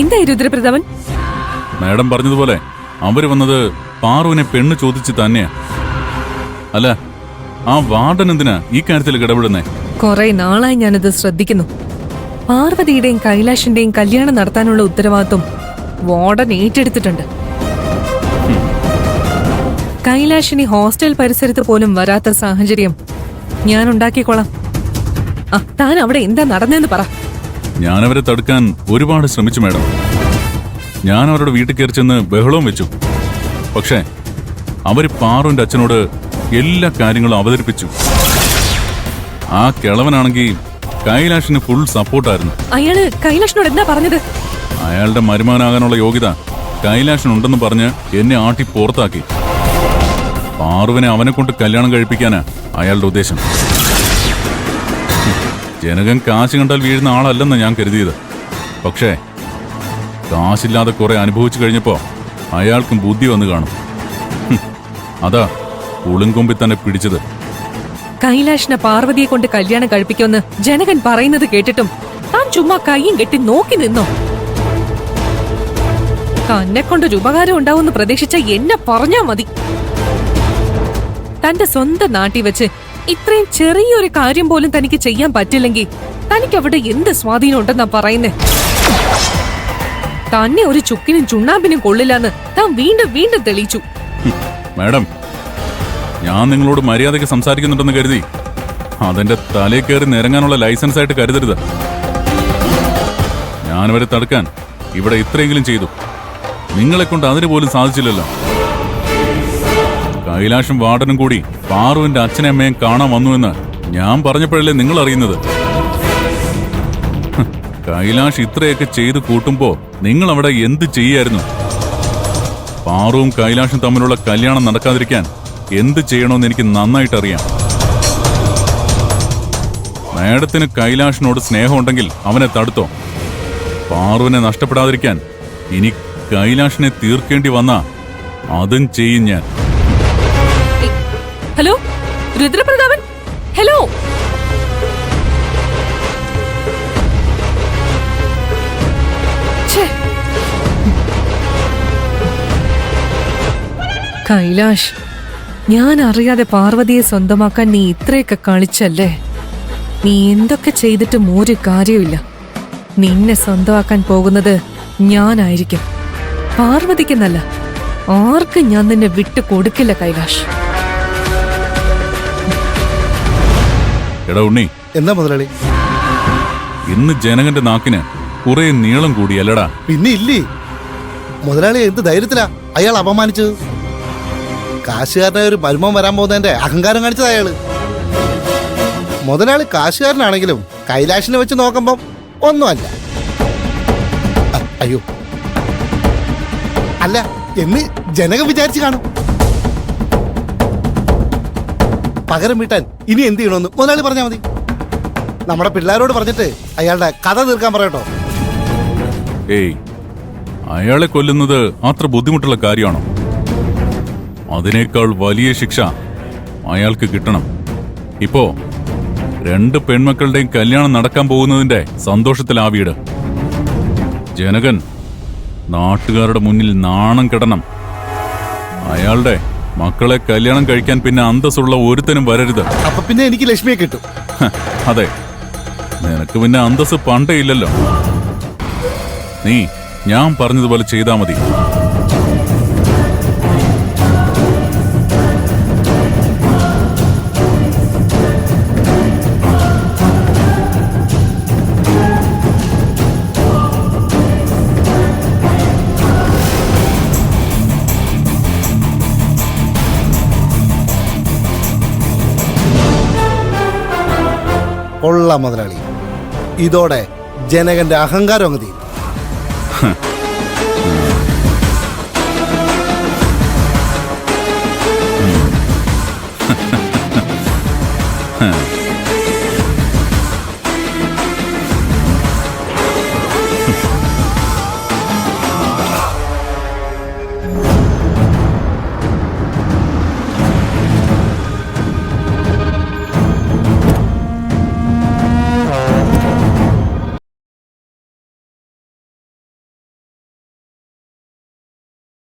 എന്തായി രുദ്രപ്രതാപൻ? മാഡം പറഞ്ഞതുപോലെ അവര് വന്നത് പാറുവിനെ പെണ്ണ് ചോദിച്ച് തന്നെയാ. അല്ല, ആ വാർഡൻ എന്തിനാ ഈ കാര്യത്തിൽ ഇടപെടുന്നേ? കുറെ നാളായി ഞാനത് ശ്രദ്ധിക്കുന്നു. പാർവതിയുടെയും കൈലാഷിന്റെയും കല്യാണം നടത്താനുള്ള ഉത്തരവാദിത്വം വാർഡൻ ഏറ്റെടുത്തിട്ടുണ്ട്. കൈലാഷിനി ഹോസ്റ്റൽ പരിസരത്ത് പോലും വരാത്ത സാഹചര്യം ഞാൻ ഉണ്ടാക്കിക്കോളാം. താൻ അവിടെ എന്താ നടന്നെന്ന് പറ. ഞാനവരെ തടുക്കാൻ ഒരുപാട് ശ്രമിച്ചു മാഡം. ഞാൻ അവരുടെ വീട്ടിൽ കയറി ചെന്ന് ബഹളവും വെച്ചു. പക്ഷേ അവര് പാറുവിന്റെ അച്ഛനോട് എല്ലാ കാര്യങ്ങളും അവതരിപ്പിച്ചു. ആ കിളവനാണെങ്കിൽ കൈലാഷിന് ഫുൾ സപ്പോർട്ടായിരുന്നു. അയാള് കൈലാഷിനോട് എന്താ പറഞ്ഞത്? അയാളുടെ മരുമകനാകാനുള്ള യോഗ്യത കൈലാഷിനുണ്ടെന്ന് പറഞ്ഞ് എന്നെ ആട്ടി പുറത്താക്കി. പാറുവിനെ അവനെ കൊണ്ട് കല്യാണം കഴിപ്പിക്കാനാ അയാളുടെ ഉദ്ദേശം. ജനകൻ കാശ് കണ്ടാൽ വീഴുന്ന ആളല്ലെന്ന് ഞാൻ കരുതിയത്. പക്ഷേ കാശില്ലാതെ കുറെ അനുഭവിച്ചു കഴിഞ്ഞപ്പോ അയാൾക്കും ബുദ്ധി വന്നു കാണും. അതാ ഉളുങ്കൊമ്പിൽ തന്നെ പിടിച്ചത്. കൈലാഷിനെ പാർവതിയെ കൊണ്ട് കല്യാണം കഴിപ്പിക്കുമെന്ന് ജനകൻ പറയുന്നത് കേട്ടിട്ടും താൻ ചുമ്മാ കൈയും കെട്ടി നോക്കി നിന്നോ? തന്നെ കൊണ്ടൊരു ഉപകാരം ഉണ്ടാവുമെന്ന് പ്രതീക്ഷിച്ച എന്നെ പറഞ്ഞാ മതി. തന്റെ സ്വന്തം നാട്ടിൽ വെച്ച് ഇത്രയും ചെറിയൊരു കാര്യം പോലും തനിക്ക് ചെയ്യാൻ പറ്റില്ലെങ്കിൽ തനിക്ക് അവിടെ എന്ത് സ്വാധീനം ഉണ്ടെന്നാ പറയുന്നേ? തന്നെ ഒരു ചുക്കിനും ചുണ്ണാമ്പിനും കൊള്ളില്ലെന്ന് താൻ വീണ്ടും വീണ്ടും തെളിയിച്ചു. മാഡം, ഞാൻ നിങ്ങളോട് മര്യാദയ്ക്ക് സംസാരിക്കുന്നുണ്ടെന്ന് കരുതി അതെന്റെ തലയിൽ കയറി നിരങ്ങാനുള്ള ലൈസൻസ് ആയിട്ട് കരുതരുത്. ഞാനവരെ തടുക്കാൻ ഇവിടെ ഇത്രയെങ്കിലും ചെയ്തു. നിങ്ങളെ കൊണ്ട് അതിന് പോലും സാധിച്ചില്ലല്ലോ. കൈലാഷും വാർഡനും കൂടി പാറുവിന്റെ അച്ഛനെ അമ്മയും കാണാൻ വന്നുവെന്ന് ഞാൻ പറഞ്ഞപ്പോഴല്ലേ നിങ്ങൾ അറിയുന്നത്. കൈലാഷ് ഇത്രയൊക്കെ ചെയ്ത് കൂട്ടുമ്പോ നിങ്ങൾ അവിടെ എന്ത് ചെയ്യായിരുന്നു? പാറുവും കൈലാഷും തമ്മിലുള്ള കല്യാണം നടക്കാതിരിക്കാൻ എന്ത് ചെയ്യണമെന്ന് എനിക്ക് നന്നായിട്ട് അറിയാം. മാഡത്തിന് കൈലാഷിനോട് സ്നേഹമുണ്ടെങ്കിൽ അവനെ തടുത്തോ. പാറുവിനെ നഷ്ടപ്പെടാതിരിക്കാൻ ഇനി കൈലാഷിനെ തീർക്കേണ്ടി വന്നാ അതും ചെയ്യും ഞാൻ. Hello രുദ്രപ്രതാപൻ, hello. കൈലാഷ്, ഞാൻ അറിയാതെ പാർവതിയെ സ്വന്തമാക്കാൻ നീ ഇത്രയൊക്കെ കളിച്ചല്ലേ? നീ എന്തൊക്കെ ചെയ്തിട്ടും ഒരു കാര്യമില്ല. നിന്നെ സ്വന്തമാക്കാൻ പോകുന്നത് ഞാനായിരിക്കും. പാർവതിക്കെന്നല്ല, ആർക്കും ഞാൻ നിന്നെ വിട്ടു കൊടുക്കില്ല കൈലാഷ്. എടാ ഉണ്ണി, എന്താ മുതലാളി? ഇന്ന് ജനകന്റെ നാക്കിന് കുറെ നീളം കൂടിയല്ലടാ. പിന്നെ ഇല്ലേ മുതലാളി, എന്ത് ധൈര്യത്തിലാ അയാൾ അപമാനിച്ചത്? കാശുകാരനായ ഒരു മരുമോൻ വരാൻ പോകുന്നതിന്റെ അഹങ്കാരം കാണിച്ചത് അയാള്. മുതലാളി കാശുകാരനാണെങ്കിലും കൈലാഷിനെ വെച്ച് നോക്കുമ്പം ഒന്നുമല്ല. അയ്യോ, അല്ല എന്ന് ജനകം വിചാരിച്ചു കാണും. പകരം വീട്ടാൻ ഇനി എന്ത് ചെയ്യണമെന്ന് മുതലാളി പറഞ്ഞാൽ മതി. നമ്മുടെ പിള്ളേരോട് പറഞ്ഞിട്ട് അയാളുടെ കഥ തീർക്കാൻ പറയട്ടോ. ഏയ്, അയാളെ കൊല്ലുന്നത് അത്ര ബുദ്ധിമുട്ടുള്ള കാര്യമാണോ? അതിനേക്കാൾ വലിയ ശിക്ഷ അയാൾക്ക് കിട്ടണം. ഇപ്പോ 2 പെൺമക്കളുടെയും കല്യാണം നടക്കാൻ പോകുന്നതിന്റെ സന്തോഷത്തിൽ ആ വീട്. ജനകൻ നാട്ടുകാരുടെ മുന്നിൽ നാണം കെടണം. അയാളുടെ മക്കളെ കല്യാണം കഴിക്കാൻ പിന്നെ അന്തസ്സുള്ള ഒരുത്തനും വരരുത്. അപ്പൊ പിന്നെ എനിക്ക് ലക്ഷ്മിയെ കിട്ടും. അതെ, നിനക്ക് പിന്നെ അന്തസ് പണ്ടേ ഇല്ലല്ലോ. നീ ഞാൻ പറഞ്ഞതുപോലെ ചെയ്താ മതി. കൊള്ളാം മുതലാളി, ഇതോടെ ജനകന്റെ അഹങ്കാരം അങ്ങ് തീരും.